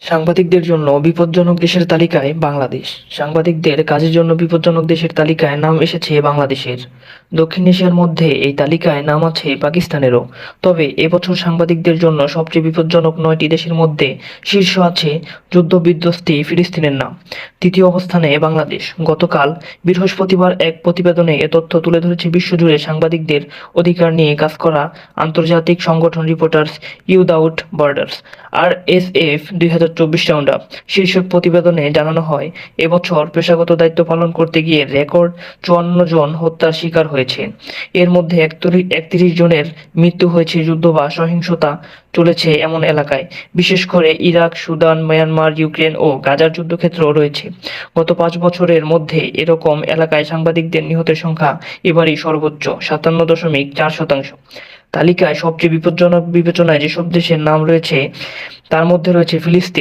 সাংবাদিকদের জন্য বিপজ্জনক দেশের তালিকায় বাংলাদেশ। সাংবাদিকদের কাজের জন্য বিপজ্জনক দেশের তালিকায় নাম এসেছে বাংলাদেশের। দক্ষিণ এশিয়ার মধ্যে এই তালিকায় নাম আছে পাকিস্তানেরও। তবে এবছর সাংবাদিকদের জন্য সবচেয়ে বিপজ্জনক 9টি দেশের মধ্যে শীর্ষ আছে যুদ্ধবিধ্বস্ত ফিলিস্তিনের নাম। তৃতীয় অবস্থানে বাংলাদেশ। গতকাল বৃহস্পতিবার এক প্রতিবেদনে এ তথ্য তুলে ধরেছে বিশ্বজুড়ে সাংবাদিকদের অধিকার নিয়ে কাজ করা আন্তর্জাতিক সংগঠন reporters without borders (RSF 2024 round-up) শীর্ষক প্রতিবেদনে জানানো হয়, এবছর পেশাগত দায়িত্ব পালন করতে গিয়ে রেকর্ড 54 জন হত্যার শিকার হয়েছে। এর মধ্যে 31 জনের মৃত্যু হয়েছে যুদ্ধ বা সহিংসতা চলেছে এমন এলাকায়, বিশেষ করে ইরাক, সুদান, মায়ানমার, ইউক্রেন ও গাজার যুদ্ধক্ষেত্রও রয়েছে। গত 5 বছরের মধ্যে এরকম এলাকায় সাংবাদিকদের নিহতের সংখ্যা এবারই সর্বোচ্চ, 57.4%। তালিকায় সবচেয়ে বিপজ্জনক বিবেচনায় যেসব দেশের নাম রয়েছে তার মধ্যে রয়েছে ফিলিস্তিন।